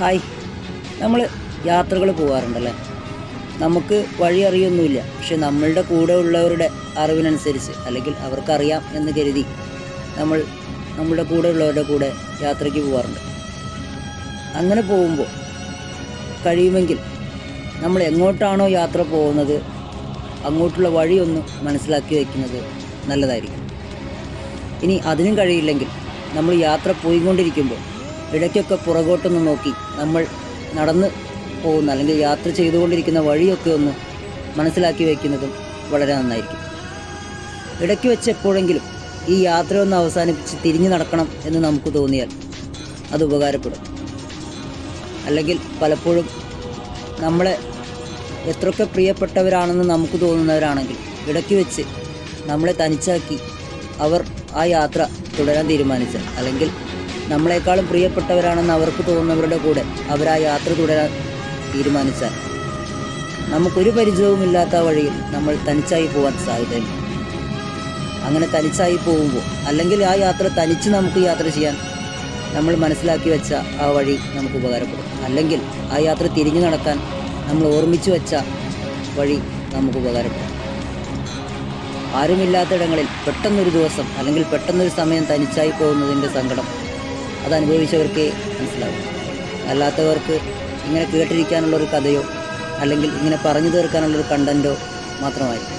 Hi, നമ്മൾ യാത്രകൾ പോകാറുണ്ടല്ലേ. നമുക്ക് വഴി അറിയൊന്നുമില്ല, പക്ഷെ നമ്മളുടെ കൂടെ ഉള്ളവരുടെ അറിവിനനുസരിച്ച് അല്ലെങ്കിൽ അവർക്കറിയാം എന്ന് കരുതി നമ്മളുടെ കൂടെ ഉള്ളവരുടെ കൂടെ യാത്രയ്ക്ക് പോകാറുണ്ട്. അങ്ങനെ പോകുമ്പോൾ കഴിയുമെങ്കിൽ നമ്മൾ എങ്ങോട്ടാണോ യാത്ര പോകുന്നത് അങ്ങോട്ടുള്ള വഴിയൊന്ന് മനസ്സിലാക്കി വയ്ക്കുന്നത് നല്ലതായിരിക്കും. ഇനി അതിനും കഴിയില്ലെങ്കിൽ നമ്മൾ യാത്ര പോയിക്കൊണ്ടിരിക്കുമ്പോൾ ഇടയ്ക്കൊക്കെ പുറകോട്ടൊന്ന് നോക്കി നമ്മൾ നടന്ന് പോകുന്ന അല്ലെങ്കിൽ യാത്ര ചെയ്തുകൊണ്ടിരിക്കുന്ന വഴിയൊക്കെ ഒന്ന് മനസ്സിലാക്കി വയ്ക്കുന്നതും വളരെ നന്നായിരിക്കും. ഇടയ്ക്ക് വെച്ച് എപ്പോഴെങ്കിലും ഈ യാത്രയൊന്ന് അവസാനിപ്പിച്ച് തിരിഞ്ഞു നടക്കണം എന്ന് നമുക്ക് തോന്നിയാൽ അത് ഉപകാരപ്പെടും. അല്ലെങ്കിൽ പലപ്പോഴും നമ്മളെ എത്രയൊക്കെ പ്രിയപ്പെട്ടവരാണെന്ന് നമുക്ക് തോന്നുന്നവരാണെങ്കിൽ ഇടയ്ക്ക് വെച്ച് നമ്മളെ തനിച്ചാക്കി അവർ ആ യാത്ര തുടരാൻ തീരുമാനിച്ചാൽ, അല്ലെങ്കിൽ നമ്മളെക്കാളും പ്രിയപ്പെട്ടവരാണെന്ന് അവർക്ക് തോന്നുന്നവരുടെ കൂടെ അവർ ആ യാത്ര തുടരാൻ തീരുമാനിച്ചാൽ നമുക്കൊരു പരിചയവുമില്ലാത്ത വഴിയിൽ നമ്മൾ തനിച്ചായി പോകാൻ സാധ്യതയുണ്ട്. അങ്ങനെ തനിച്ചായി പോകുമ്പോൾ അല്ലെങ്കിൽ ആ യാത്ര തനിച്ച് നമുക്ക് യാത്ര ചെയ്യാൻ നമ്മൾ മനസ്സിലാക്കി വെച്ച ആ വഴി നമുക്ക് ഉപകാരപ്പെടും. അല്ലെങ്കിൽ ആ യാത്ര തിരിഞ്ഞു നടക്കാൻ നമ്മൾ ഓർമ്മിച്ച് വെച്ച വഴി നമുക്ക് ഉപകാരപ്പെടും. ആരുമില്ലാത്തയിടങ്ങളിൽ പെട്ടെന്നൊരു ദിവസം അല്ലെങ്കിൽ പെട്ടെന്നൊരു സമയം തനിച്ചായി പോകുന്നതിൻ്റെ സങ്കടം അതനുഭവിച്ചവർക്കേ മനസ്സിലാവും. അല്ലാത്തവർക്ക് ഇങ്ങനെ കേട്ടിരിക്കാനുള്ളൊരു കഥയോ അല്ലെങ്കിൽ ഇങ്ങനെ പറഞ്ഞു തീർക്കാനുള്ളൊരു കണ്ടൻറ്റോ മാത്രമായിരിക്കും.